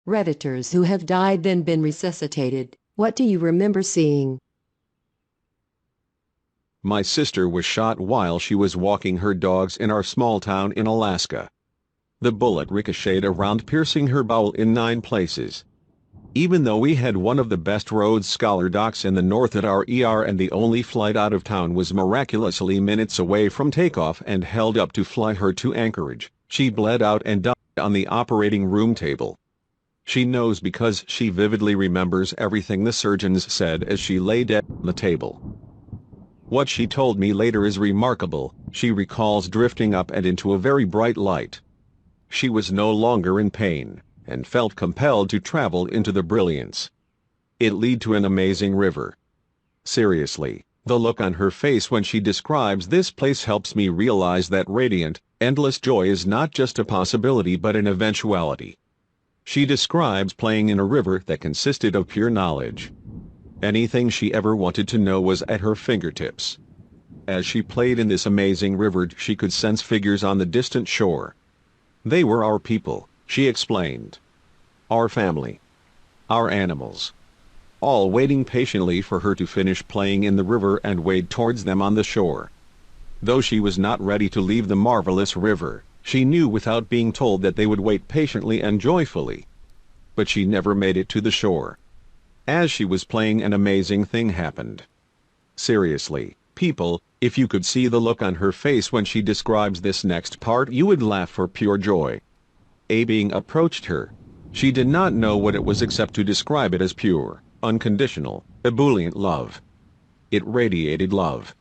Redditors who have died then been resuscitated. What do you remember seeing? My sister was shot while she was walking her dogs in our small town in Alaska. The bullet ricocheted around, piercing her bowel in 9 places. Even though we had one of the best Rhodes Scholar docs in the north at our ER and the only flight out of town was miraculously minutes away from takeoff and held up to fly her to Anchorage, she bled out and died on the operating room table. She knows because she vividly remembers everything the surgeons said as she lay dead on the table. What she told me later is remarkable. She recalls drifting up and into a very bright light. She was no longer in pain, and felt compelled to travel into the brilliance. It led to an amazing river. Seriously, the look on her face when she describes this place helps me realize that radiant, endless joy is not just a possibility but an eventuality. She describes playing in a river that consisted of pure knowledge. Anything she ever wanted to know was at her fingertips. As she played in this amazing river, she could sense figures on the distant shore. They were our people, she explained. Our family. Our animals. All waiting patiently for her to finish playing in the river and wade towards them on the shore. Though she was not ready to leave the marvelous river, she knew without being told that they would wait patiently and joyfully. But she never made it to the shore. As she was playing, an amazing thing happened. Seriously, people, if you could see the look on her face when she describes this next part, you would laugh for pure joy. A being approached her. She did not know what it was except to describe it as pure, unconditional, ebullient love. It radiated love.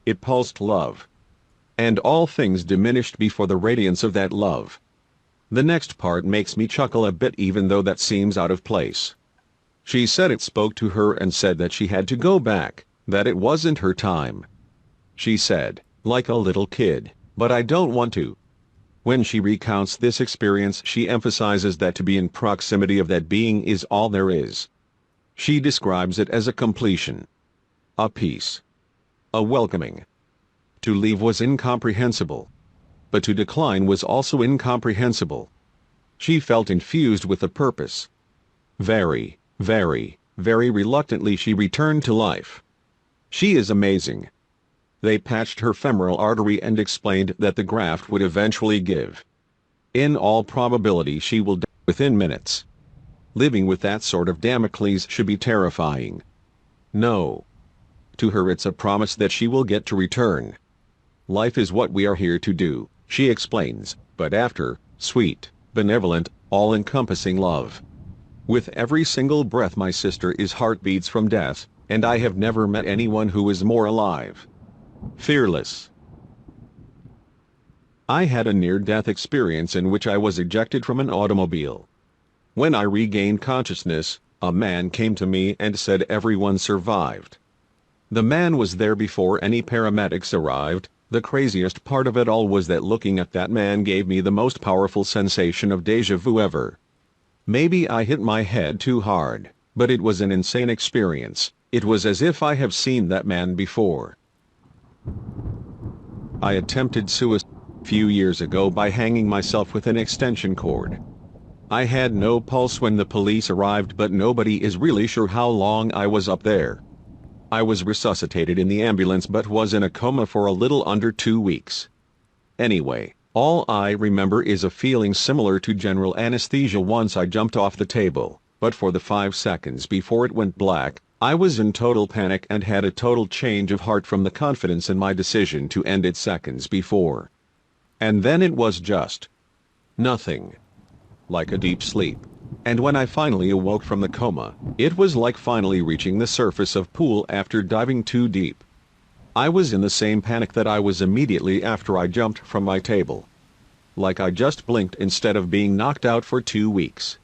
It pulsed love. And all things diminished before the radiance of that love. The next part makes me chuckle a bit, even though that seems out of place. She said it spoke to her and said that she had to go back, that it wasn't her time. She said, like a little kid, but I don't want to. When she recounts this experience, she emphasizes that to be in proximity of that being is all there is. She describes it as a completion. A peace. A welcoming. To leave was incomprehensible. But to decline was also incomprehensible. She felt infused with a purpose. Very, very, very reluctantly she returned to life. She is amazing. They patched her femoral artery and explained that the graft would eventually give. In all probability she will die within minutes. Living with that sort of Damocles should be terrifying. No. To her it's a promise that she will get to return. Life is what we are here to do, she explains, but after, sweet, benevolent, all-encompassing love. With every single breath my sister is heartbeats from death, and I have never met anyone who is more alive. Fearless. I had a near-death experience in which I was ejected from an automobile. When I regained consciousness, a man came to me and said everyone survived. The man was there before any paramedics arrived. The craziest part of it all was that looking at that man gave me the most powerful sensation of déjà vu ever. Maybe I hit my head too hard, but it was an insane experience. It was as if I have seen that man before. I attempted suicide a few years ago by hanging myself with an extension cord. I had no pulse when the police arrived, but nobody is really sure how long I was up there. I was resuscitated in the ambulance but was in a coma for a little under 2 weeks. Anyway, all I remember is a feeling similar to general anesthesia once I jumped off the table, but for the 5 seconds before it went black, I was in total panic and had a total change of heart from the confidence in my decision to end it seconds before. And then it was just nothing. Like a deep sleep. And when I finally awoke from the coma, it was like finally reaching the surface of pool after diving too deep. I was in the same panic that I was immediately after I jumped from my table. Like I just blinked instead of being knocked out for 2 weeks.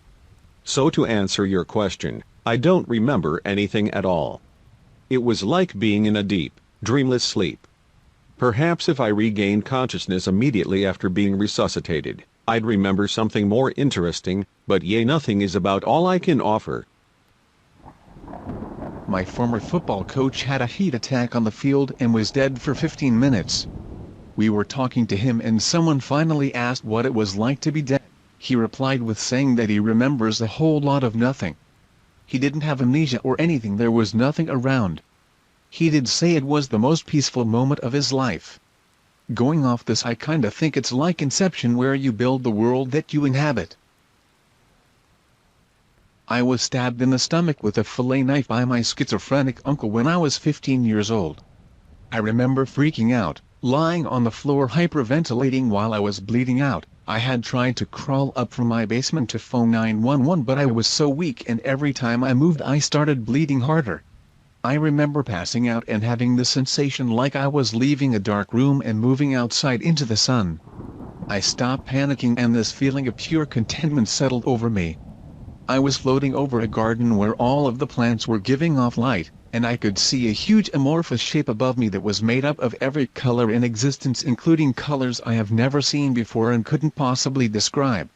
So to answer your question, I don't remember anything at all. It was like being in a deep, dreamless sleep. Perhaps if I regained consciousness immediately after being resuscitated, I'd remember something more interesting, but nothing is about all I can offer. My former football coach had a heat attack on the field and was dead for 15 minutes. We were talking to him and someone finally asked what it was like to be dead. He replied with saying that he remembers a whole lot of nothing. He didn't have amnesia or anything, there was nothing around. He did say it was the most peaceful moment of his life. Going off this, I kinda think it's like Inception, where you build the world that you inhabit. I was stabbed in the stomach with a fillet knife by my schizophrenic uncle when I was 15 years old. I remember freaking out, lying on the floor hyperventilating while I was bleeding out. I had tried to crawl up from my basement to phone 911, but I was so weak, and every time I moved I started bleeding harder. I remember passing out and having the sensation like I was leaving a dark room and moving outside into the sun. I stopped panicking and this feeling of pure contentment settled over me. I was floating over a garden where all of the plants were giving off light, and I could see a huge amorphous shape above me that was made up of every color in existence, including colors I have never seen before and couldn't possibly describe.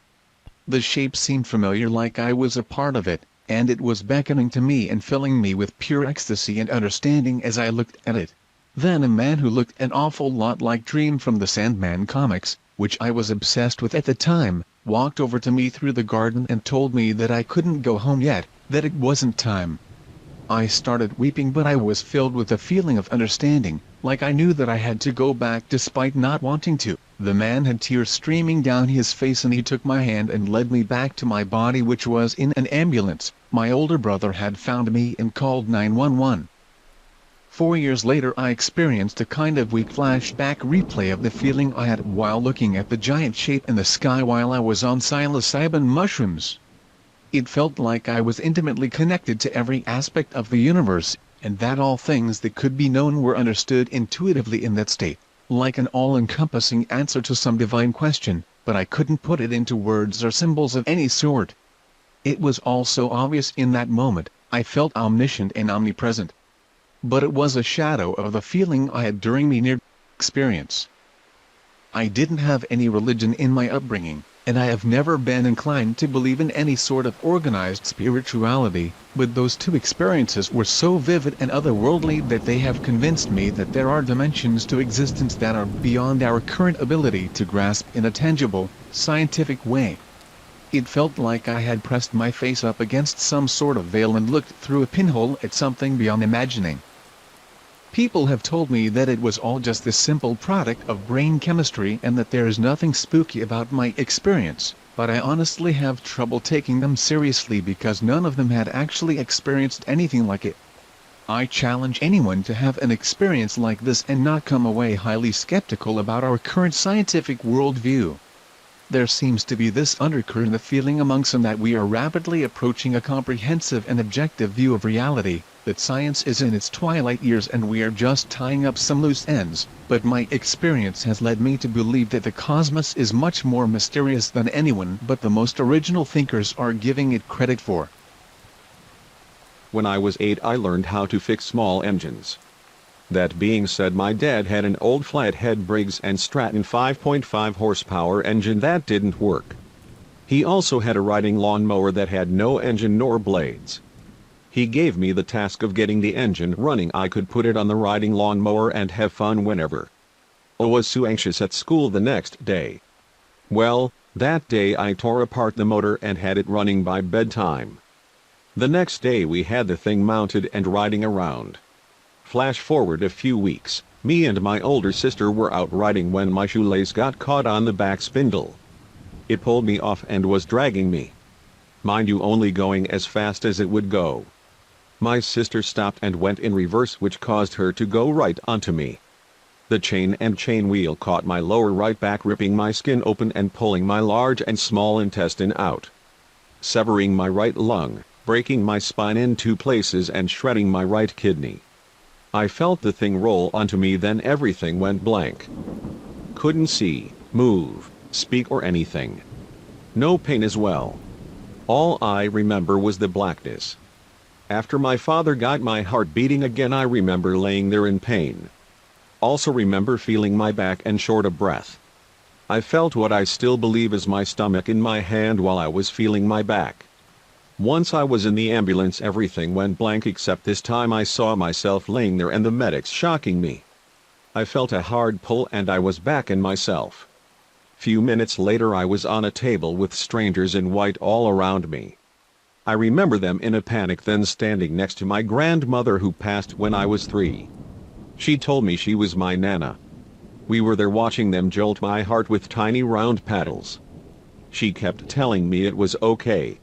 The shape seemed familiar, like I was a part of it, and it was beckoning to me and filling me with pure ecstasy and understanding as I looked at it. Then a man who looked an awful lot like Dream from the Sandman comics, which I was obsessed with at the time, walked over to me through the garden and told me that I couldn't go home yet, that it wasn't time. I started weeping, but I was filled with a feeling of understanding, like I knew that I had to go back despite not wanting to. The man had tears streaming down his face and he took my hand and led me back to my body, which was in an ambulance. My older brother had found me and called 911. 4 years later I experienced a kind of weak flashback replay of the feeling I had while looking at the giant shape in the sky while I was on psilocybin mushrooms. It felt like I was intimately connected to every aspect of the universe, and that all things that could be known were understood intuitively in that state, like an all-encompassing answer to some divine question, but I couldn't put it into words or symbols of any sort. It was all so obvious in that moment. I felt omniscient and omnipresent. But it was a shadow of the feeling I had during my near experience. I didn't have any religion in my upbringing, and I have never been inclined to believe in any sort of organized spirituality, but those two experiences were so vivid and otherworldly that they have convinced me that there are dimensions to existence that are beyond our current ability to grasp in a tangible, scientific way. It felt like I had pressed my face up against some sort of veil and looked through a pinhole at something beyond imagining. People have told me that it was all just a simple product of brain chemistry and that there is nothing spooky about my experience, but I honestly have trouble taking them seriously because none of them had actually experienced anything like it. I challenge anyone to have an experience like this and not come away highly skeptical about our current scientific worldview. There seems to be this undercurrent of feeling among some that we are rapidly approaching a comprehensive and objective view of reality, that science is in its twilight years and we are just tying up some loose ends, but my experience has led me to believe that the cosmos is much more mysterious than anyone but the most original thinkers are giving it credit for. When I was 8, I learned how to fix small engines. That being said, my dad had an old flathead Briggs & Stratton 5.5 horsepower engine that didn't work. He also had a riding lawnmower that had no engine nor blades. He gave me the task of getting the engine running. I could put it on the riding lawnmower and have fun whenever. I was so anxious at school the next day. Well, that day I tore apart the motor and had it running by bedtime. The next day we had the thing mounted and riding around. Flash forward a few weeks, me and my older sister were out riding when my shoelace got caught on the back spindle. It pulled me off and was dragging me. Mind you, only going as fast as it would go. My sister stopped and went in reverse, which caused her to go right onto me. The chain and chain wheel caught my lower right back, ripping my skin open and pulling my large and small intestine out, severing my right lung, breaking my spine in 2 places and shredding my right kidney. I felt the thing roll onto me, then everything went blank. Couldn't see, move, speak or anything. No pain as well. All I remember was the blackness. After my father got my heart beating again, I remember laying there in pain. Also remember feeling my back and short of breath. I felt what I still believe is my stomach in my hand while I was feeling my back. Once I was in the ambulance, everything went blank except this time I saw myself laying there and the medics shocking me. I felt a hard pull and I was back in myself. Few minutes later I was on a table with strangers in white all around me. I remember them in a panic, then standing next to my grandmother who passed when I was 3. She told me she was my Nana. We were there watching them jolt my heart with tiny round paddles. She kept telling me it was okay.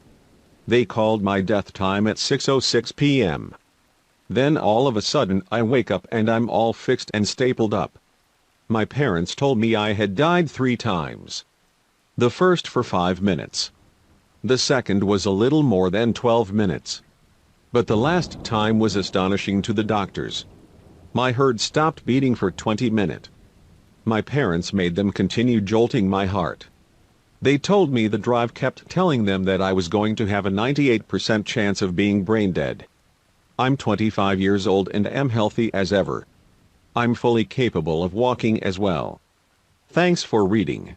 They called my death time at 6:06 p.m. Then all of a sudden I wake up and I'm all fixed and stapled up. My parents told me I had died 3 times. The first for 5 minutes. The second was a little more than 12 minutes. But the last time was astonishing to the doctors. My heart stopped beating for 20 minutes. My parents made them continue jolting my heart. They told me the drive kept telling them that I was going to have a 98% chance of being brain dead. I'm 25 years old and am healthy as ever. I'm fully capable of walking as well. Thanks for reading.